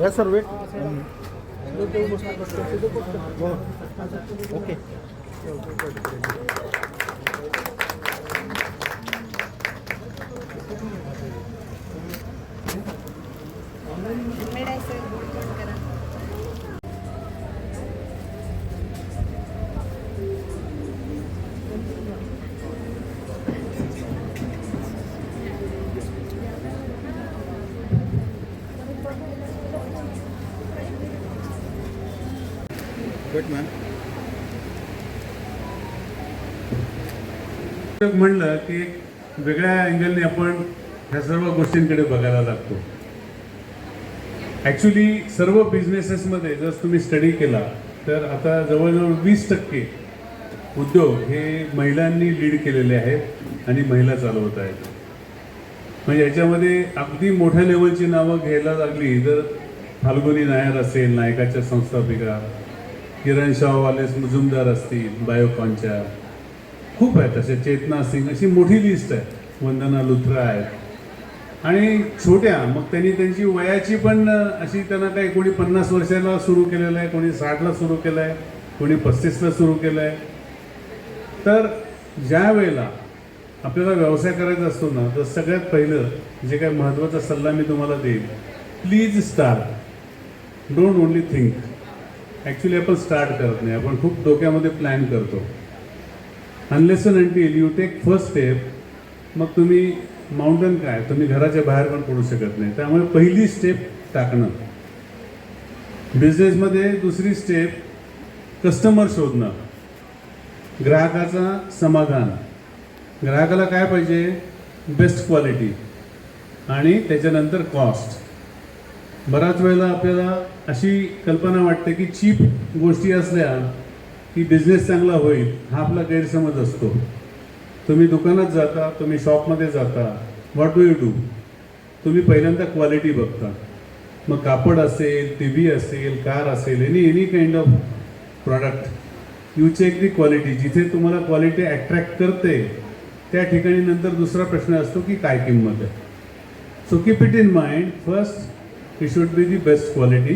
या सर्वे okay good ma'am. म्हणलं की वेगळ्या अँगलने आपण ह्या सर्व गोष्टींकडे बघायला लागतो. ॲक्च्युली सर्व बिझनेसेसमध्ये जर तुम्ही स्टडी केला तर आता जवळजवळ 20% उद्योग हे महिलांनी लीड केलेले आहेत आणि महिला चालवत आहेत. म्हणजे याच्यामध्ये अगदी मोठ्या लेवलची नावं घ्यायला लागली तर फाल्गुनी नायर असेल, नायकाच्या संस्थापिका, किरण शाहवाले मुजुमदार असतील, बायोकॉनच्या खूप आहेत, असे चेतना सिंग, अशी मोठी लिस्ट आहे, वंदना लुथरा आहेत. आणि छोट्या मग त्यांनी त्यांची वयाची पण अशी त्यांना काही कोणी 50 वर्षाला सुरू केलेलं आहे, कोणी 60ला सुरू केलं आहे, कोणी 35ला सुरू केलं आहे. तर ज्या वेळेला आपल्याला व्यवसाय करायचा असतो ना तर सगळ्यात पहिलं जे काय महत्त्वाचा सल्ला मी तुम्हाला देईन, please start, don't only think. Actually आपण स्टार्ट करत नाही, आपण खूप डोक्यामध्ये प्लॅन करतो. Unless and until you take first step, मग तुम्ही माउंटन काय तुम्ही घराच्या बाहेर पण पडू शकत नाही. त्यामुळे पहिली स्टेप टाकणं. बिझनेसमध्ये दुसरी स्टेप कस्टमर शोधणं, ग्राहकाचा समाधान. ग्राहकाला काय पाहिजे? बेस्ट क्वालिटी आणि त्याच्यानंतर कॉस्ट. बराच वेळेला आपल्याला अशी कल्पना वाटते की चीप गोष्टी असल्या की बिझनेस चांगला होईल, हा आपला गैरसमज असतो. तुम्ही दुकानात जाता, तुम्ही शॉपमध्ये जाता, व्हॉट डू यू डू? तुम्ही पहिल्यांदा क्वालिटी बघता. मग कापड असेल, टी व्ही असेल, कार असेल, any kind of product, you check the quality. जिथे तुम्हाला क्वालिटी अट्रॅक्ट करते त्या ठिकाणी नंतर दुसरा प्रश्न असतो की काय किंमत आहे. So keep it in mind. First it should be the best quality.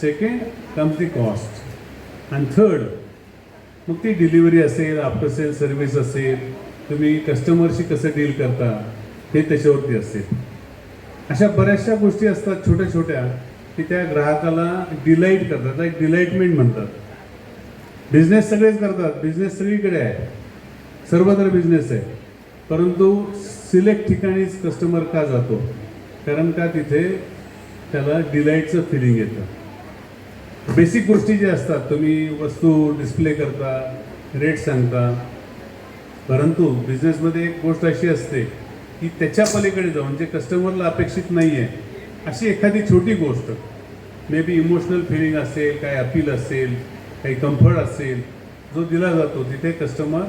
Second comes the cost. And third, मग ती डिलिव्हरी असेल, आफ्टर सेल सर्व्हिस असेल, तुम्ही कस्टमरशी कसं डील करता हे त्याच्यावरती असेल. अशा बऱ्याचशा गोष्टी असतात छोट्या छोट्या की त्या ग्राहकाला डिलाईट करतात, एक डिलाईटमेंट म्हणतात. बिझनेस सगळेच करतात, बिझनेस सगळीकडे आहे, सर्वत्र बिझनेस आहे, परंतु सिलेक्ट ठिकाणीच कस्टमर का जातो? कारण का तिथे त्याला डिलाईटचं फिलिंग येतं. बेसिक गोष्टी ज्या असतात, तुम्ही वस्तू डिस्प्ले करता, रेट सांगता, परंतु बिझनेसमध्ये एक गोष्ट अशी असते की त्याच्या पलीकडे जाऊन जे कस्टमरला अपेक्षित नाही आहे अशी एखादी छोटी गोष्ट, मे बी इमोशनल फिलिंग असेल, काही अपील असेल, काही कम्फर्ट असेल, जो दिला जातो तिथे कस्टमर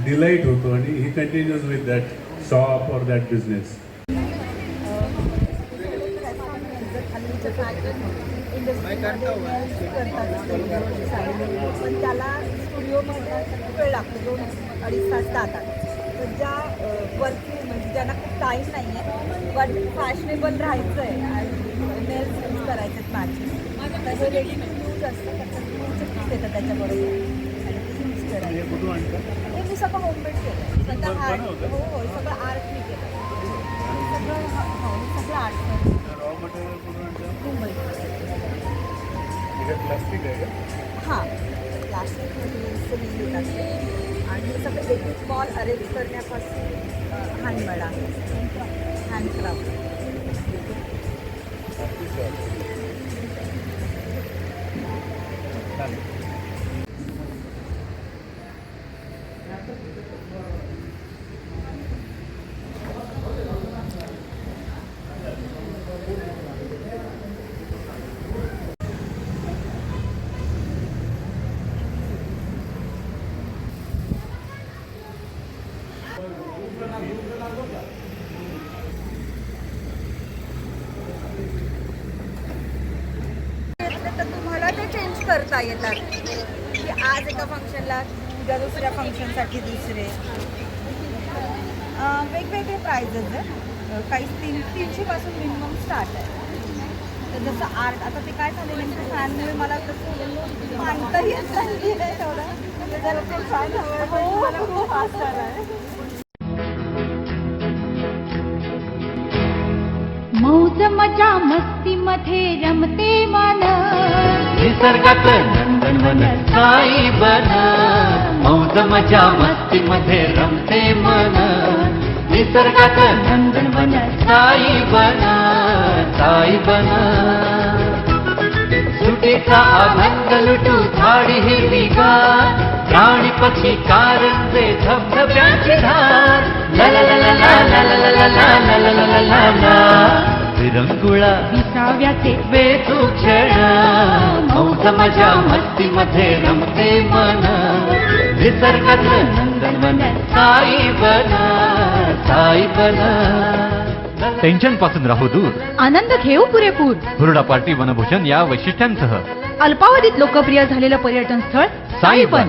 डिलाईट होतो आणि ही कंटिन्यूज विथ दॅट शॉप और दॅट बिझनेस. पण त्याला स्टुडिओमध्ये वेळ लागतो, 2-2.5 तास जातात. तर ज्या वर्किंग म्हणजे ज्यांना खूप टाईम नाही आहे पण फॅशनेबल राहायचं आहे आणि नेल्स यूज करायचे आहेत मॅचिंग, तर हे रेडी टू यूज असतं, त्याच्यात पीस येतं त्याच्याबरोबर आणि ते यूज करायचं. हे मी सगळं होममेड केलं, स्वतः आर्ट. हो हो, सगळं आर्ट मी केलं, सगळं आर्ट मुंबई. प्लास्टिक आहे का? हां, प्लास्टिकमध्ये असते आणि हे सगळं एक एक बॉल अरेंज करण्यापासून हँडमेड आहे, हँडक्राफ्ट. करता येतात की आज एका फंक्शनला, उद्या दुसऱ्या फंक्शनसाठी दुसरे. वेगवेगळे प्राइजेस आहेत, काही 300 पासून मिनिमम स्टार्ट आहे. तर जसं आर्ट आता ते काय झालं नेमकं फॅनमुळे मला तसं मांडता येत नाही तेवढं म्हणजे जरा ते फॅन हवं मला खूप आसर आहे. मौज मजा मस्ती मध्ये रमते मन निसर्गात नंदनवन साई बन मौज मजा मस्ती मध्ये रमते मन निसर्गात नंदनवन साई बन सुटीचा आनंद लुटू झाडी हिरवीगार प्राणी पक्षी कारंजे धबधब्यांची धार ला ला ला ला ला ला ला ला ला ला ला ला ला ला ला विरंगुळा विसाव्याचे वेचू क्षण मौज मजा मस्ती मध्ये रमते मन निसर्गात नंदनवन साई बन टेन्शन पासून राहू दूर आनंद घेऊ पुरेपूर हुरडा पार्टी वनभूषण या वैशिष्ट्यांसह अल्पावधीत लोकप्रिय झालेलं पर्यटन स्थळ साईबन